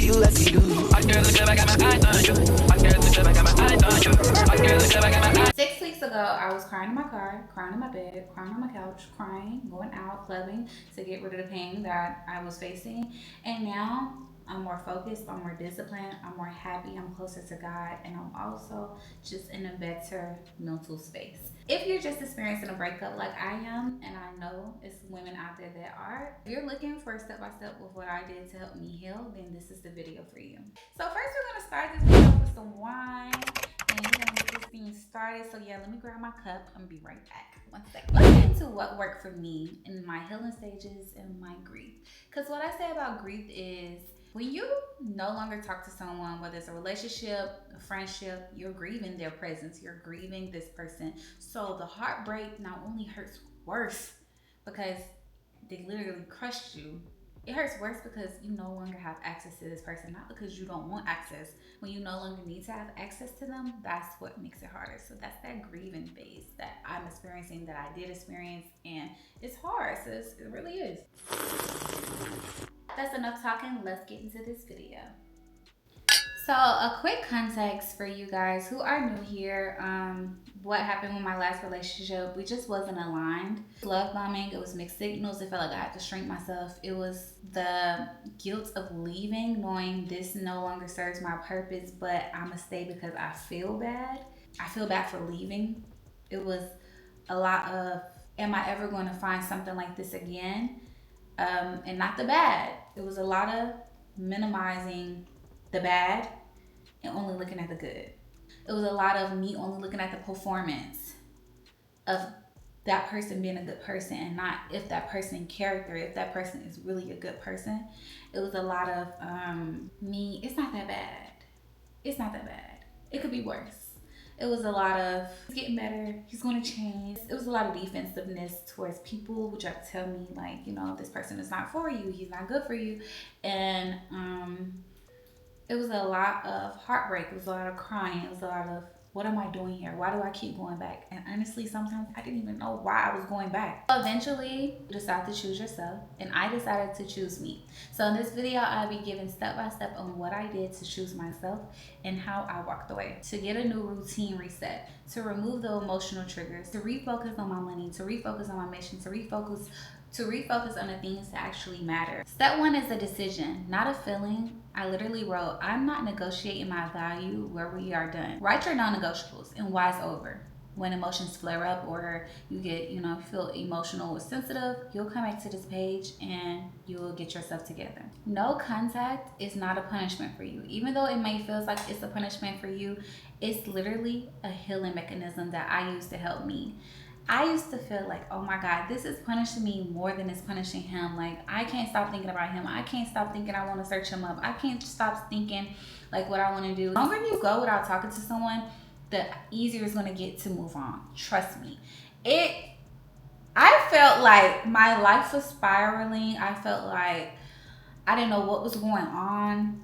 you, I see you. I girl, look up, I got my eyes on you. I girl, look up, I got my eyes on you. I girl, look up, I got my eyes. 6 weeks ago, I was crying in my car, crying in my bed, crying on my couch, crying, going out, clubbing to get rid of the pain that I was facing. And now I'm more focused, I'm more disciplined, I'm more happy, I'm closer to God, and I'm also just in a better mental space. If you're just experiencing a breakup like I am, and I know it's women out there that are, if you're looking for a step-by-step of what I did to help me heal, then this is the video for you. So first we're gonna start this video with some wine, and we're gonna get this thing started. So yeah, let me grab my cup. I'm gonna be right back. 1 second. Let's get into what worked for me in my healing stages and my grief. Because what I say about grief is, when you no longer talk to someone, whether it's a relationship, a friendship, you're grieving their presence, you're grieving this person. So the heartbreak not only hurts worse because they literally crushed you, it hurts worse because you no longer have access to this person, not because you don't want access. When you no longer need to have access to them, that's what makes it harder. So that's that grieving phase that I'm experiencing, that I did experience, and it's hard. So it really is. That's enough talking. Let's get into this video. So a quick context for you guys who are new here. What happened with my last relationship, we just wasn't aligned. Love bombing, it was mixed signals. It felt like I had to shrink myself. It was the guilt of leaving, knowing this no longer serves my purpose, but I'ma stay because I feel bad. I feel bad for leaving. It was a lot of, am I ever going to find something like this again? And not the bad. It was a lot of minimizing the bad and only looking at the good. It was a lot of me only looking at the performance of that person being a good person and not if that person character, if that person is really a good person. It was a lot of me, it's not that bad. It's not that bad. It could be worse. It was a lot of, he's getting better, he's going to change. It was a lot of defensiveness towards people who tried to tell me, like, you know, this person is not for you, he's not good for you. And it was a lot of heartbreak. It was a lot of crying. It was a lot of, what am I doing here? Why do I keep going back? And honestly, sometimes I didn't even know why I was going back. Eventually, you decide to choose yourself, and I decided to choose me. So in this video, I'll be giving step-by-step on what I did to choose myself and how I walked away. To get a new routine reset, to remove the emotional triggers, to refocus on my money, to refocus on my mission, to refocus on the things that actually matter. Step 1 is a decision, not a feeling. I literally wrote, I'm not negotiating my value where we are done. Write your non-negotiables and why it's over. When emotions flare up or you get, feel emotional or sensitive, you'll come back to this page and you'll get yourself together. No contact is not a punishment for you. Even though it may feel like it's a punishment for you, it's literally a healing mechanism that I use to help me. I used to feel like, oh my God, this is punishing me more than it's punishing him. Like, I can't stop thinking about him. I can't stop thinking I want to search him up. I can't stop thinking like what I want to do. The longer you go without talking to someone, the easier it's going to get to move on. Trust me. I felt like my life was spiraling. I felt like I didn't know what was going on.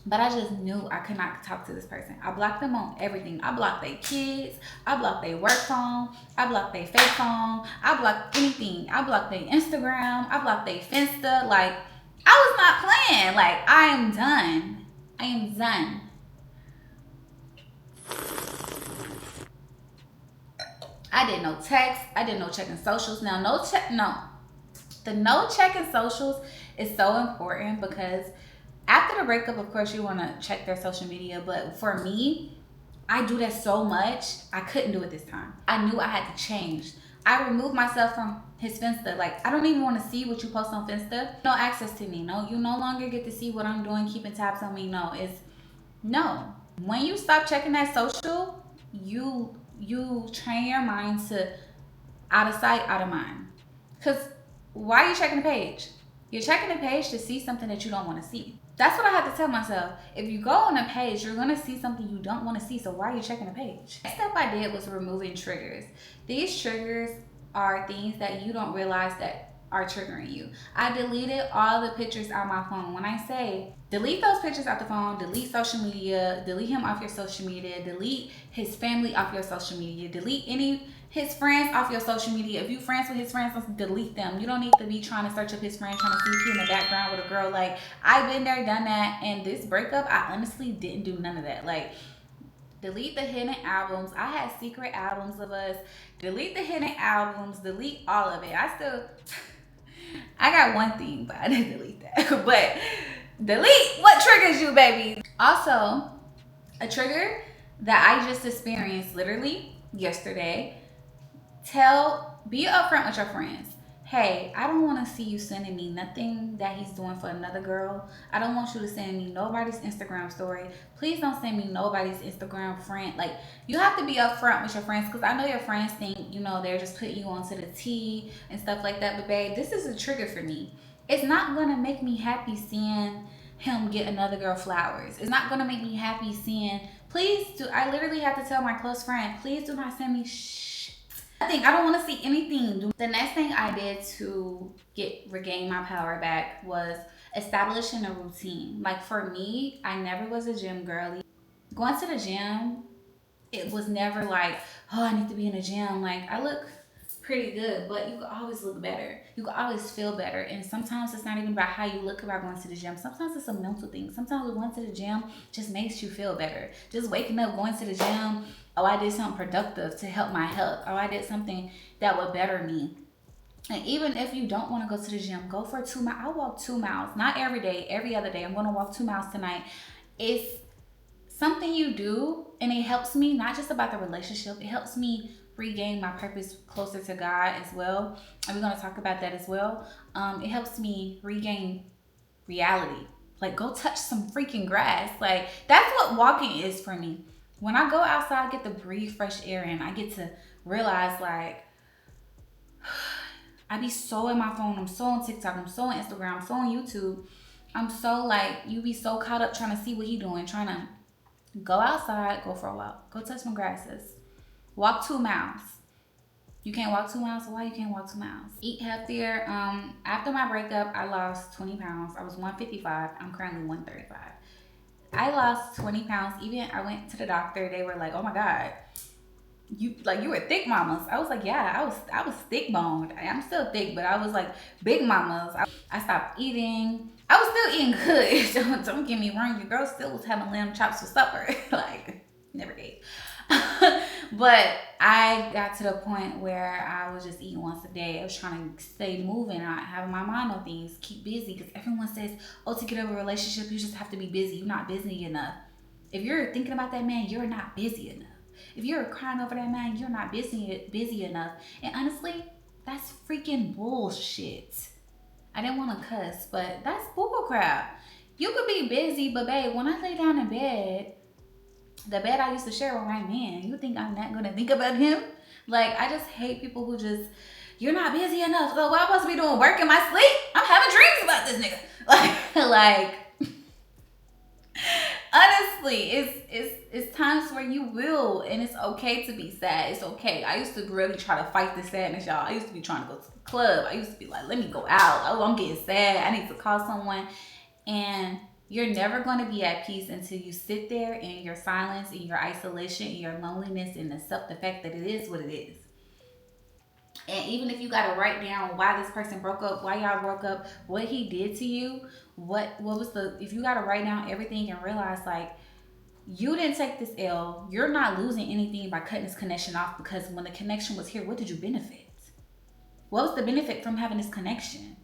But I just knew I could not talk to this person. I blocked them on everything. I blocked their kids. I blocked their work phone. I blocked their fake phone. I blocked anything. I blocked their Instagram. I blocked their Finsta. Like, I was not playing. Like, I am done. I am done. I did no text. I did no checking socials. Now, the no checking socials is so important because after the breakup, of course, you want to check their social media. But for me, I do that so much, I couldn't do it this time. I knew I had to change. I removed myself from his Finsta. Like, I don't even want to see what you post on Finsta. No access to me. No, you no longer get to see what I'm doing, keeping tabs on me. No. When you stop checking that social, you train your mind to out of sight, out of mind. Because why are you checking the page? You're checking the page to see something that you don't want to see. That's what I have to tell myself. If you go on a page, you're going to see something you don't want to see. So why are you checking the page? The step I did was removing triggers. These triggers are things that you don't realize that are triggering you. I deleted all the pictures on my phone. When I say Delete those pictures off the phone, delete social media, delete him off your social media, delete his family off your social media, delete any his friends off your social media. If you friends with his friends, delete them. You don't need to be trying to search up his friends, trying to see if he in the background with a girl. Like, I've been there, done that, and this breakup, I honestly didn't do none of that. Like, delete the hidden albums. I had secret albums of us. Delete the hidden albums, delete all of it. I got one thing, but I didn't delete that. But delete what triggers you, baby. Also, a trigger that I just experienced literally yesterday. Be upfront with your friends. Hey, I don't want to see you sending me nothing that he's doing for another girl. I don't want you to send me nobody's Instagram story. Please don't send me nobody's Instagram friend. Like, you have to be upfront with your friends, because I know your friends think, they're just putting you onto the T and stuff like that. But babe, this is a trigger for me. It's not going to make me happy seeing him get another girl flowers. It's not going to make me happy seeing, I literally have to tell my close friend, please do not send me I don't want to see anything. The next thing I did to regain my power back was establishing a routine. Like, for me, I never was a gym girly. Going to the gym, it was never like, oh, I need to be in the gym. Like, I look pretty good, but you can always look better. You can always feel better. And sometimes it's not even about how you look about going to the gym. Sometimes it's a mental thing. Sometimes going to the gym just makes you feel better. Just waking up, going to the gym. Oh, I did something productive to help my health. Oh, I did something that would better me. And even if you don't want to go to the gym, go for 2 miles. I walk 2 miles, not every day, every other day. I'm going to walk 2 miles tonight. It's something you do, and it helps me, not just about the relationship. It helps me regain my purpose closer to God as well. And we're going to talk about that as well. It helps me regain reality. Like, go touch some freaking grass. Like, that's what walking is for me. When I go outside, I get to breathe fresh air and I get to realize, like, I be so in my phone. I'm so on TikTok. I'm so on Instagram. I'm so on YouTube. I'm so, like, you be so caught up trying to see what he doing, trying to go outside, go for a walk, go touch some grasses, walk 2 miles. You can't walk 2 miles, so why you can't walk 2 miles? Eat healthier. After my breakup, I lost 20 pounds. I was 155. I'm currently 135. I lost 20 pounds. Even I went to the doctor. They were like, "Oh my God, you were thick mamas." I was like, "Yeah, I was thick boned. I'm still thick, but I was like big mamas." I stopped eating. I was still eating good. Don't get me wrong. Your girl still was having lamb chops for supper. Like, never ate. But I got to the point where I was just eating once a day. I was trying to stay moving, not having my mind on things, keep busy. Because everyone says, oh, to get over a relationship, you just have to be busy. You're not busy enough. If you're thinking about that man, you're not busy enough. If you're crying over that man, you're not busy enough. And honestly, that's freaking bullshit. I didn't want to cuss, but that's bull crap. You could be busy, but babe, when I lay down in bed, the bed I used to share with my man, you think I'm not gonna think about him? Like, I just hate people who just, you're not busy enough. So what am I supposed to be doing? Work in my sleep? I'm having dreams about this nigga. Like honestly, it's times where you will, and it's okay to be sad. It's okay. I used to really try to fight the sadness, y'all. I used to be trying to go to the club. I used to be like, let me go out. Oh, I'm getting sad. I need to call someone. And you're never going to be at peace until you sit there in your silence, in your isolation, in your loneliness, and accept the fact that it is what it is. And even if you got to write down why this person broke up, why y'all broke up, what he did to you, if you got to write down everything and realize, like, you didn't take this L, you're not losing anything by cutting this connection off, because when the connection was here, what did you benefit? What was the benefit from having this connection?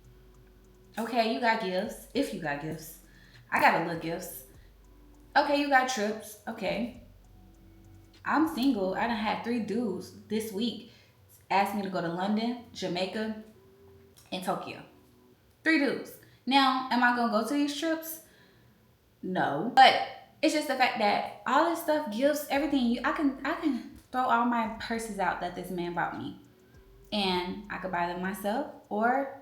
Okay, you got gifts. If you got gifts. I got a little gifts. Okay, you got trips. Okay. I'm single. I done had 3 dudes this week ask me to go to London, Jamaica, and Tokyo. 3 dudes. Now, am I going to go to these trips? No. But it's just the fact that all this stuff, gifts, everything, I can throw all my purses out that this man bought me. And I could buy them myself, or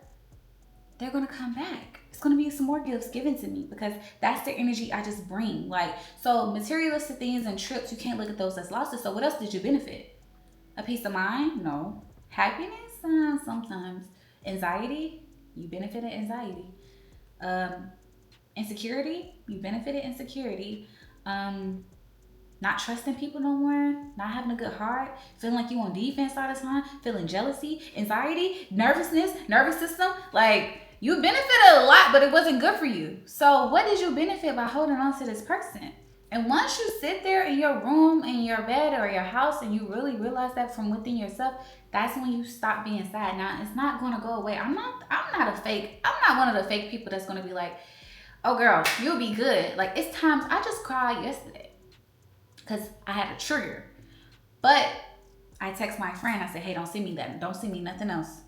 they're going to come back. It's going to be some more gifts given to me, because that's the energy I just bring. Like, so materialistic things and trips, you can't look at those as losses. So what else did you benefit? A peace of mind? No. Happiness? Sometimes. Anxiety? You benefited anxiety. insecurity. You benefited insecurity. Not trusting people no more, not having a good heart, feeling like you on defense all the time, feeling jealousy, anxiety, nervousness, nervous system. Like, you benefited a lot, but it wasn't good for you. So what did you benefit by holding on to this person? And once you sit there in your room, in your bed, or your house, and you really realize that from within yourself, that's when you stop being sad. Now, it's not gonna go away. I'm not one of the fake people that's gonna be like, oh girl, you'll be good. Like, it's times I just cried yesterday because I had a trigger. But I text my friend, I said, hey, don't send me that. Don't send me nothing else.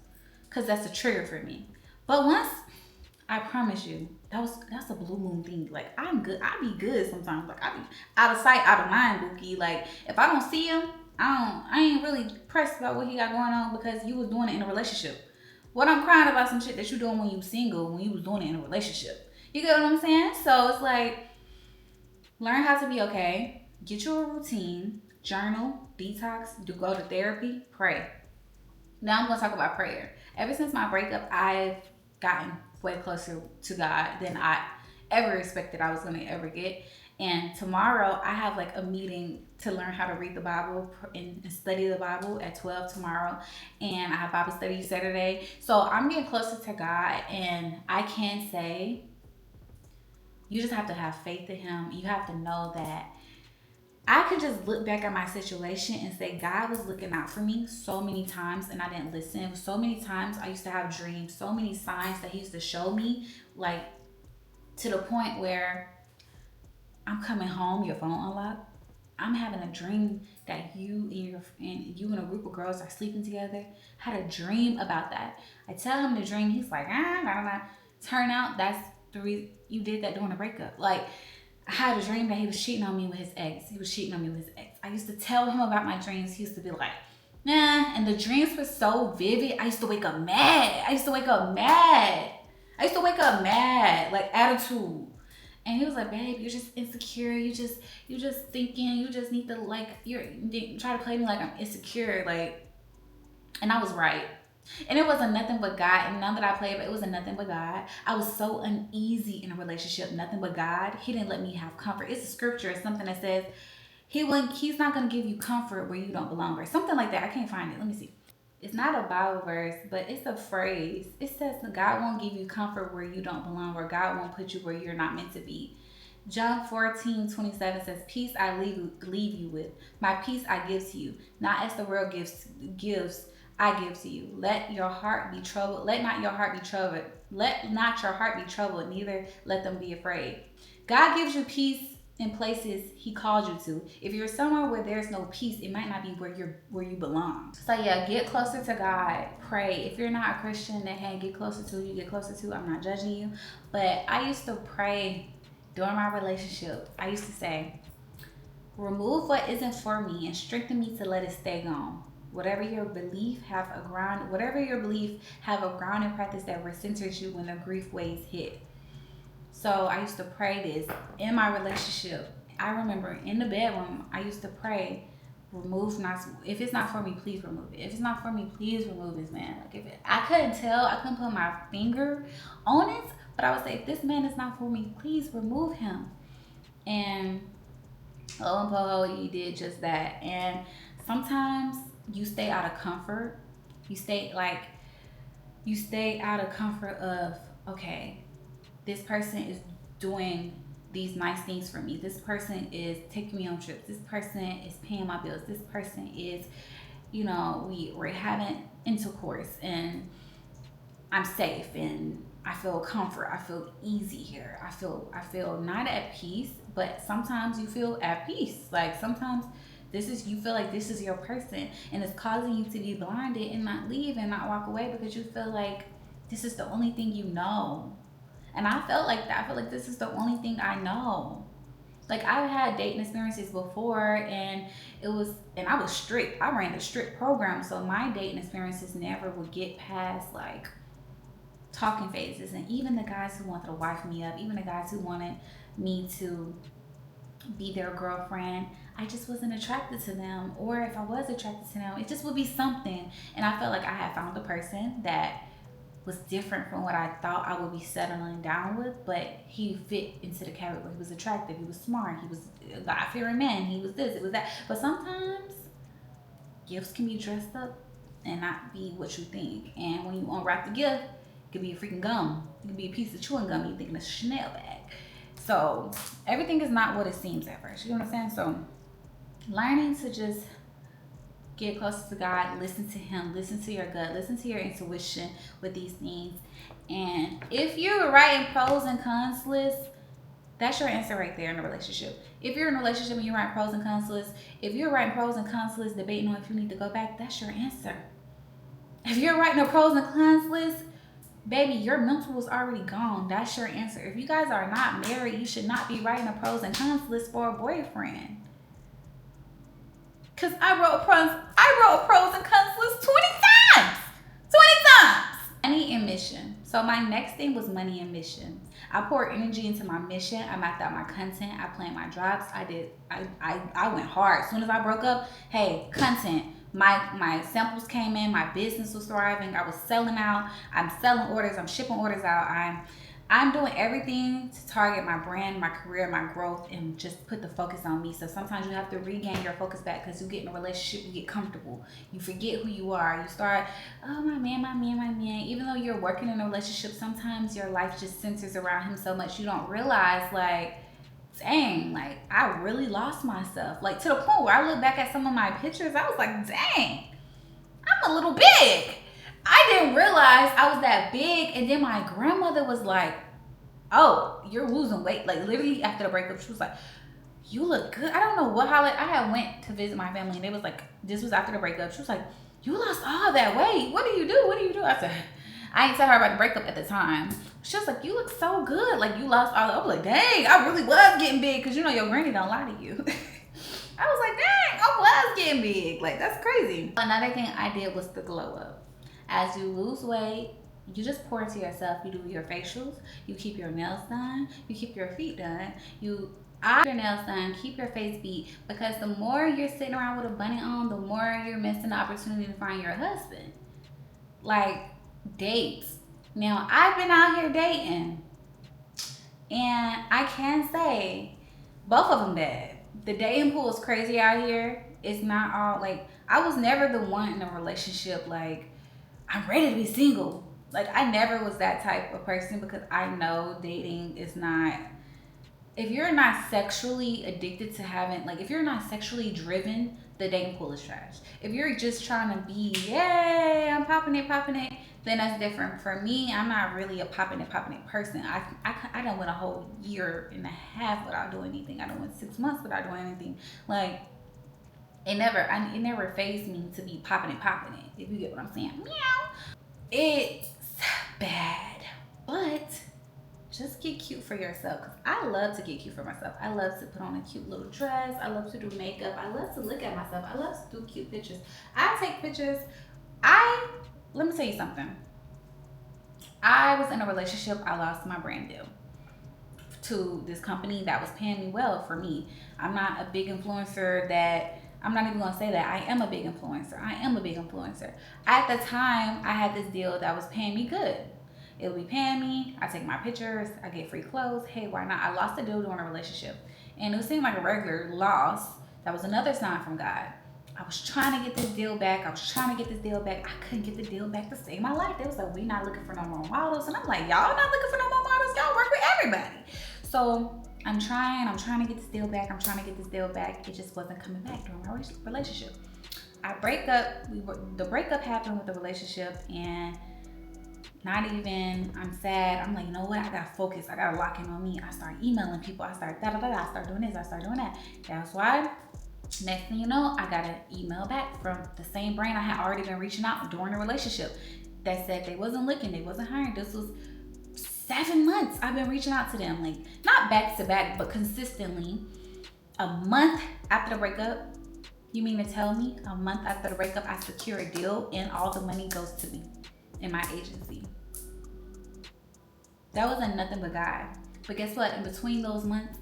Because that's a trigger for me. But once, I promise you, that's a blue moon thing. Like, I'm good. I be good sometimes. Like, I be out of sight, out of mind, Bookie. Like, if I don't see him, I ain't really pressed about what he got going on because you was doing it in a relationship. What I'm crying about some shit that you doing when you single, when you was doing it in a relationship. You get what I'm saying? So it's like, learn how to be okay. Get you a routine, journal, detox, go to therapy, pray. Now I'm going to talk about prayer. Ever since my breakup, I've gotten way closer to God than I ever expected I was going to ever get. And tomorrow I have like a meeting to learn how to read the Bible and study the Bible at 12 tomorrow. And I have Bible study Saturday. So I'm getting closer to God, and I can say you just have to have faith in him. You have to know that I could just look back at my situation and say God was looking out for me so many times and I didn't listen. So many times I used to have dreams, so many signs that he used to show me, like to the point where I'm coming home, your phone unlocked. I'm having a dream that you and a group of girls are sleeping together. I had a dream about that. I tell him the dream, he's like, nah. Turn out that's the reason you did that during the breakup. Like, I had a dream that he was cheating on me with his ex. I used to tell him about my dreams. He used to be like, nah. And the dreams were so vivid. I used to wake up mad. Like attitude. And he was like, babe, you're just insecure. You just thinking, you just need to you try to play me like I'm insecure. Like, and I was right. And it wasn't nothing but God. And none that I played, but it wasn't nothing but God. I was so uneasy in a relationship, nothing but God. He didn't let me have comfort. It's a scripture. It's something that says he's not going to give you comfort where you don't belong, or something like that. I can't find it. Let me see. It's not a Bible verse, but it's a phrase. It says God won't give you comfort where you don't belong, or God won't put you where you're not meant to be. John 14:27 says, peace I leave you with. My peace I give to you. Not as the world gives I give to you. Let not your heart be troubled. Let not your heart be troubled, neither let them be afraid. God gives you peace in places he called you to. If you're somewhere where there's no peace, it might not be where you belong. So yeah, get closer to God. Pray. If you're not a Christian, then hey, get closer to who you get closer to. I'm not judging you. But I used to pray during my relationship. I used to say, remove what isn't for me and strengthen me to let it stay gone. Whatever your belief have a grounding practice that recenters you when the grief waves hit. So I used to pray this in my relationship. I remember in the bedroom, I used to pray, if it's not for me, please remove it. If it's not for me, please remove this man. Like, I couldn't put my finger on it, but I would say, if this man is not for me, please remove him. And lo and behold, he did just that. And sometimes you stay out of comfort. You stay out of comfort of, okay, this person is doing these nice things for me. This person is taking me on trips. This person is paying my bills. This person is, we're having intercourse and I'm safe and I feel comfort. I feel easy here. I feel not at peace, but sometimes you feel at peace. Like, sometimes you feel like this is your person, and it's causing you to be blinded and not leave and not walk away because you feel like this is the only thing you know. And I felt like that. I feel like this is the only thing I know. Like, I've had dating experiences before, and I was strict. I ran a strict program, so my dating experiences never would get past like talking phases. And even the guys who wanted to wife me up, even the guys who wanted me to be their girlfriend, I just wasn't attracted to them. Or if I was attracted to them, it just would be something. And I felt like I had found a person that was different from what I thought I would be settling down with, but he fit into the category. He was attractive, he was smart, he was a God-fearing man, he was this, it was that. But sometimes gifts can be dressed up and not be what you think. And when you unwrap the gift, it could be a freaking gum. It could be a piece of chewing gum you thinking it's a Chanel bag. So everything is not what it seems at first. You know what I'm saying? So learning to just get closer to God, listen to Him, listen to your gut, listen to your intuition with these things. And if you're writing pros and cons lists, that's your answer right there in a relationship. If you're in a relationship and you're writing pros and cons lists, if you're writing pros and cons lists, debating on if you need to go back, that's your answer. If you're writing a pros and cons list, baby, your mental is already gone. That's your answer. If you guys are not married, you should not be writing a pros and cons list for a boyfriend. Cause I wrote a pros and cons list 20 times. 20 times. Money and mission. So my next thing was money and mission. I poured energy into my mission. I mapped out my content. I planned my drops. I went hard. As soon as I broke up, hey, content. My samples came in. My business was thriving. I was selling out. I'm selling orders. I'm shipping orders out. I'm doing everything to target my brand, my career, my growth, and just put the focus on me. So sometimes you have to regain your focus back because you get in a relationship, you get comfortable. You forget who you are. You start, oh, my man, my man, my man. Even though you're working in a relationship, sometimes your life just centers around him so much you don't realize, like, dang, like, I really lost myself. Like, to the point where I look back at some of my pictures, I was like, dang, I'm a little big. I didn't realize I was that big. And then my grandmother was like, oh, you're losing weight. Like, literally after the breakup, she was like, you look good. I don't know what holiday. I had went to visit my family and it was like, this was after the breakup. She was like, you lost all that weight. What do you do? What do you do? I said, I didn't tell her about the breakup at the time. She was like, you look so good. Like, you lost all that. I was like, dang, I really was getting big. Cause you know your granny don't lie to you. I was like, dang, I was getting big. Like, that's crazy. Another thing I did was the glow up. As you lose weight, you just pour into yourself. You do your facials, you keep your nails done, you keep your feet done, your nails done, keep your face beat, because the more you're sitting around with a bunny on, the more you're missing the opportunity to find your husband. Like, dates. Now, I've been out here dating, and I can say both of them bad. The dating pool is crazy out here. It's not all, like, I was never the one in a relationship, like, I'm ready to be single. Like, I never was that type of person because I know dating is not, if you're not sexually addicted to having, like, if you're not sexually driven, the dating pool is trash. If you're just trying to be, yay, I'm popping it, then that's different. For me, I'm not really a popping it person. I done went a whole year and a half without doing anything. I done went 6 months without doing anything. Like, it never fazed me to be popping it, if you get what I'm saying. Meow. It's bad, but just get cute for yourself. Cause I love to get cute for myself. I love to put on a cute little dress. I love to do makeup. I love to look at myself. I love to do cute pictures. I take pictures. Let me tell you something. I was in a relationship. I lost my brand deal to this company that was paying me well for me. I'm not a big influencer that, I'm not even gonna say that. I am a big influencer. At the time, I had this deal that was paying me good. It would be paying me, I take my pictures, I get free clothes. Hey, why not? I lost a deal during a relationship. And it seemed like a regular loss. That was another sign from God. I was trying to get this deal back. I couldn't get the deal back to save my life. They was like, we not looking for no more models. And I'm like, y'all not looking for no more models? Y'all work with everybody. So I'm trying to get this deal back. It just wasn't coming back during my relationship. The breakup happened with the relationship, and not even, I'm sad. I'm like, you know what? I gotta focus. I gotta lock in on me. I start emailing people. I start doing this. I start doing that. That's why, next thing you know, I got an email back from the same brand I had already been reaching out during the relationship that said they wasn't looking, they wasn't hiring. This was 7 months I've been reaching out to them, like, not back to back, but consistently. A month after the breakup, you mean to tell me a month after the breakup I secure a deal and all the money goes to me and my agency? That wasn't nothing but God. But guess what? In between those months,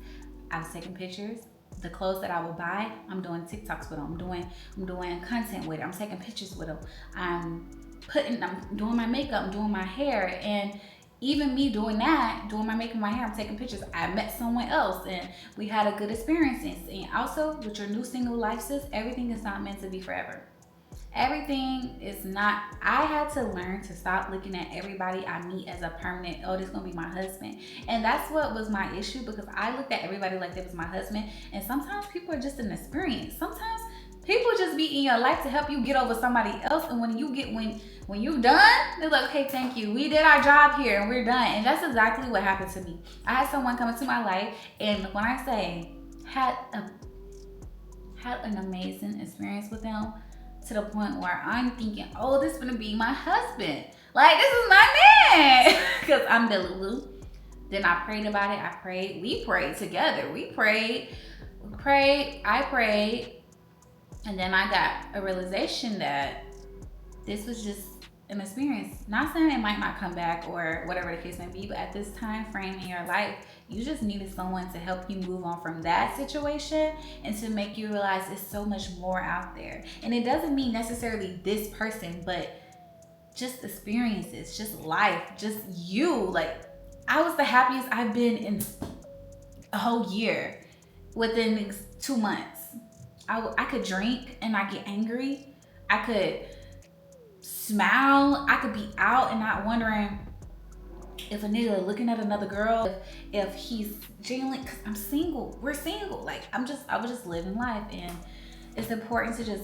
I was taking pictures. The clothes that I would buy, I'm doing TikToks with them. I'm doing content with it. I'm taking pictures with them. I'm I'm doing my makeup, I'm doing my hair, and even me doing that, doing my makeup, my hair, I'm taking pictures. I met someone else and we had a good experience. And also with your new single life, sis, everything is not meant to be forever. Everything is not. I had to learn to stop looking at everybody I meet as a permanent, oh, this is gonna be my husband. And that's what was my issue, because I looked at everybody like they was my husband. And sometimes people are just an experience. Sometimes people just be in your life to help you get over somebody else. And when you done, they're like, okay, thank you, we did our job here and we're done. And that's exactly what happened to me. I had someone come into my life, and when I say had an amazing experience with them, to the point where I'm thinking, oh, this is gonna be my husband. Like, this is my man. Because I'm the Lulu. Then I prayed about it. We prayed together. I prayed. And then I got a realization that this was just an experience. Not saying it might not come back or whatever the case may be, but at this time frame in your life, you just needed someone to help you move on from that situation and to make you realize there's so much more out there. And it doesn't mean necessarily this person, but just experiences, just life, just you. Like, I was the happiest I've been in a whole year within 2 months. I could drink and not get angry. I could smile. I could be out and not wondering if a nigga looking at another girl, if he's genuinely, because I'm single. We're single. Like, I was just living life. And it's important to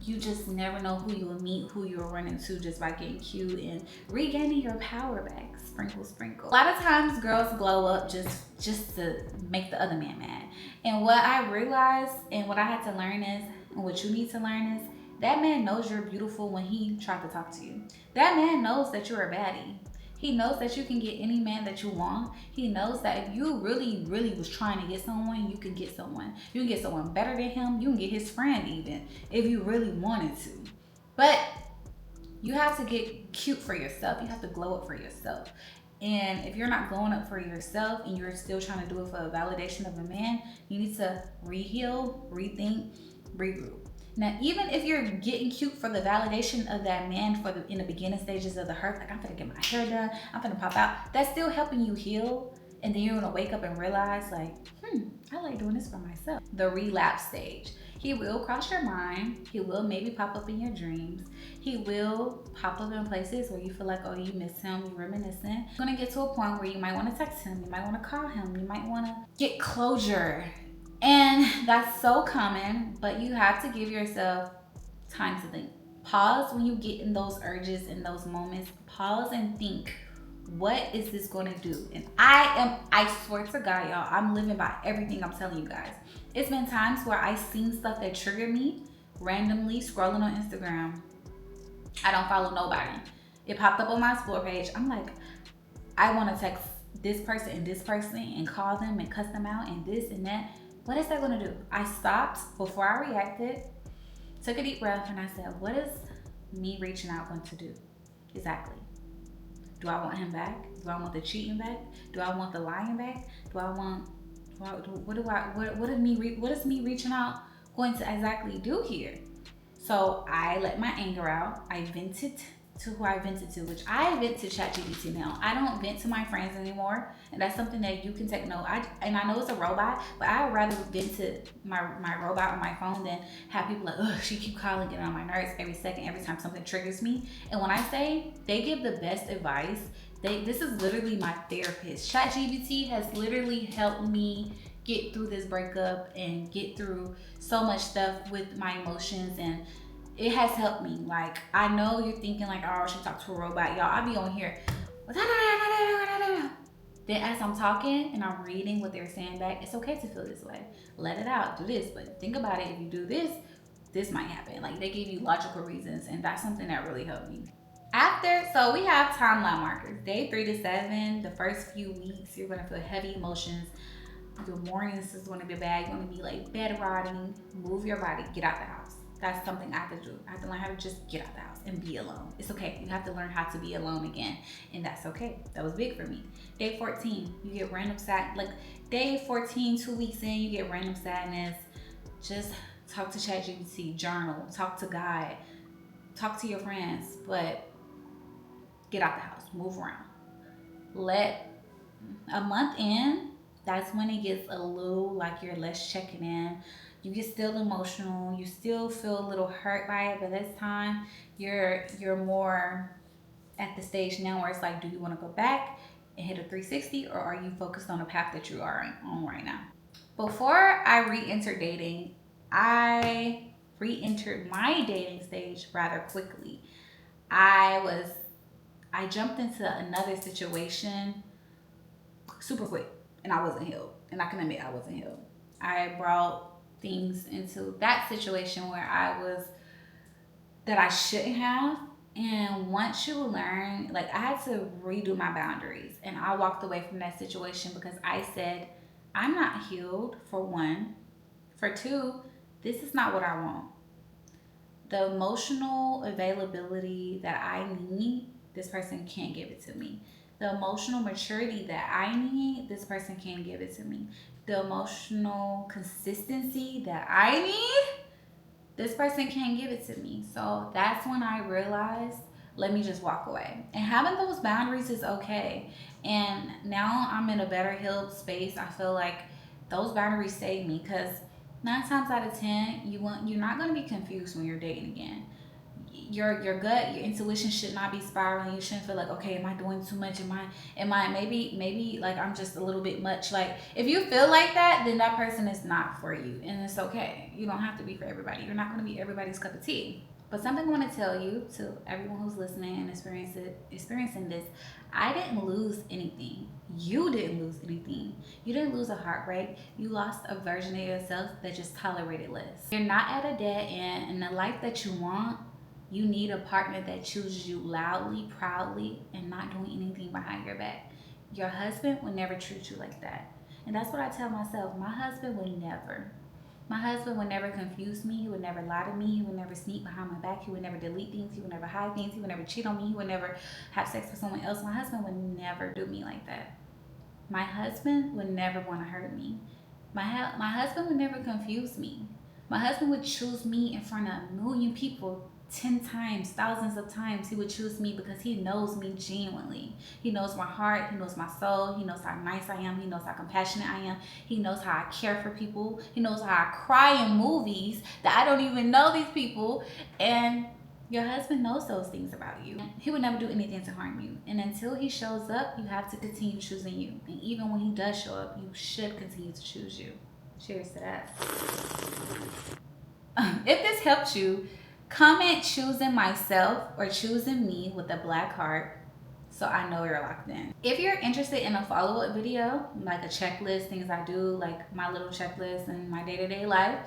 you just never know who you will meet, who you'll run into just by getting cute and regaining your power back. Sprinkle, sprinkle. A lot of times girls glow up just to make the other man mad. And what I realized and what I had to learn is, and what you need to learn is, that man knows you're beautiful when he tried to talk to you. That man knows that you're a baddie. He knows that you can get any man that you want. He knows that if you really, really was trying to get someone, you can get someone. You can get someone better than him. You can get his friend even, if you really wanted to. But you have to get cute for yourself. You have to glow up for yourself. And if you're not glowing up for yourself and you're still trying to do it for a validation of a man, you need to re-heal, rethink, regroup. Now, even if you're getting cute for the validation of that man in the beginning stages of the hurt, like, I'm gonna get my hair done, I'm gonna pop out, that's still helping you heal. And then you're gonna wake up and realize, like, I like doing this for myself. The relapse stage. He will cross your mind. He will maybe pop up in your dreams. He will pop up in places where you feel like, oh, you miss him, you're reminiscing. You're gonna get to a point where you might wanna text him, you might wanna call him, you might wanna get closure. And that's so common, but you have to give yourself time to think. Pause when you get in those urges, in those moments. Pause and think, what is this gonna do? And I swear to God, y'all, I'm living by everything I'm telling you guys. It's been times where I've seen stuff that triggered me randomly scrolling on Instagram. I don't follow nobody. It popped up on my explore page. I'm like, I wanna text this person and call them and cuss them out and this and that. What is that gonna do? I stopped before I reacted, took a deep breath, and I said, what is me reaching out going to do? Exactly. Do I want him back? Do I want the cheating back? Do I want the lying back? What is me reaching out going to exactly do here? So I let my anger out. I vented to who I vented to, which I vent to ChatGPT now. I don't vent to my friends anymore, and that's something that you can take note. I know it's a robot, but I would rather vent to my robot on my phone than have people like, ugh, she keep calling, getting on my nerves every second, every time something triggers me. And when I say they give the best advice, this is literally my therapist. ChatGPT has literally helped me get through this breakup and get through so much stuff with my emotions, and it has helped me. Like, I know you're thinking like, oh, she talked to a robot. Y'all, I be on here. Then as I'm talking and I'm reading what they're saying back, it's okay to feel this way. Let it out, do this. But think about it, if you do this, this might happen. Like, they give you logical reasons, and that's something that really helped me. So we have timeline markers. Day 3 to 7, the first few weeks, you're gonna feel heavy emotions. Your mornings is gonna be bad. You're gonna be like bed rotting. Move your body, get out the house. That's something I have to do. I have to learn how to just get out the house and be alone. It's okay. You have to learn how to be alone again, and that's okay. That was big for me. Day 14, you get random sad. Like, day 14, 2 weeks in, you get random sadness. Just talk to ChatGPT, journal, talk to God, talk to your friends. But get out the house, move around. Let a month in, that's when it gets a little like you're less checking in. You get still emotional, you still feel a little hurt by it, but this time you're more at the stage now where it's like, do you want to go back and hit a 360, or are you focused on the path that you are on right now? Before I re-entered dating, I re-entered my dating stage rather quickly. I jumped into another situation super quick, and I wasn't healed. And I can admit I wasn't healed. I brought things into that situation where that I shouldn't have. And once you learn, like, I had to redo my boundaries, and I walked away from that situation because I said, I'm not healed, for one. For two, this is not what I want. The emotional availability that I need, this person can't give it to me. The emotional maturity that I need, this person can't give it to me. The emotional consistency that I need, this person can't give it to me. So that's when I realized, let me just walk away. And having those boundaries is okay. And now I'm in a better healed space. I feel like those boundaries save me, because 9 times out of 10, you're not going to be confused when you're dating again. Your gut, your intuition should not be spiraling. You shouldn't feel like, okay, am I doing too much? Am I maybe like I'm just a little bit much? Like, if you feel like that, then that person is not for you, and it's okay. You don't have to be for everybody. You're not going to be everybody's cup of tea. But something I want to tell you, to everyone who's listening and experiencing this, I didn't lose anything. You didn't lose anything. You didn't lose a heartbreak. You lost a version of yourself that just tolerated less. You're not at a dead end, and the life that you want, you need a partner that chooses you loudly, proudly, and not doing anything behind your back. Your husband will never treat you like that. And that's what I tell myself. My husband would never. My husband would never confuse me. He would never lie to me. He would never sneak behind my back. He would never delete things. He would never hide things. He would never cheat on me. He would never have sex with someone else. My husband would never do me like that. My husband would never want to hurt me. My husband would never confuse me. My husband would choose me in front of a million people 10 times, thousands of times. He would choose me because he knows me genuinely. He knows my heart. He knows my soul. He knows how nice I am. He knows how compassionate I am. He knows how I care for people. He knows how I cry in movies that I don't even know these people. And your husband knows those things about you. He would never do anything to harm you. And until he shows up, you have to continue choosing you. And even when he does show up, you should continue to choose you. Cheers to that. If this helped you, comment choosing myself or choosing me with a black heart, so I know you're locked in. If you're interested in a follow-up video, like a checklist, things I do, like my little checklist in my day-to-day life,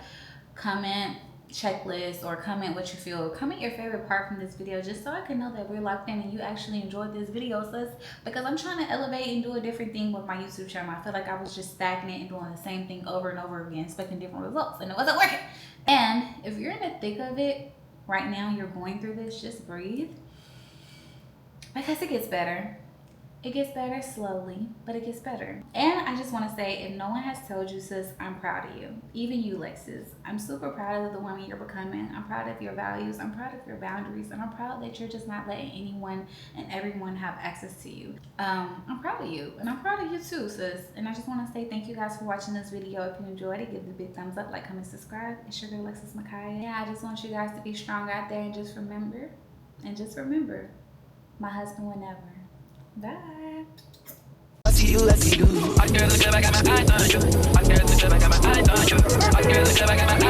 comment checklist, or comment what you feel. Comment your favorite part from this video, just so I can know that we're locked in and you actually enjoyed this video, sis. Because I'm trying to elevate and do a different thing with my YouTube channel. I feel like I was just stagnant and doing the same thing over and over again, expecting different results, and it wasn't working. And if you're in the thick of it right now, you're going through this, just breathe, because it gets better. It gets better slowly, but it gets better. And I just want to say, if no one has told you, sis, I'm proud of you. Even you, Lexus. I'm super proud of the woman you're becoming. I'm proud of your values. I'm proud of your boundaries. And I'm proud that you're just not letting anyone and everyone have access to you. I'm proud of you. And I'm proud of you too, sis. And I just want to say thank you guys for watching this video. If you enjoyed it, give it a big thumbs up, like, comment, subscribe. It's your girl, Lexus Makaya. Yeah, I just want you guys to be strong out there, and just remember, my husband will never. Bye. I see you, I see you. I got the club, I got my eyes on you. I got the club, I got my eyes on you. I got the club, I got my eyes.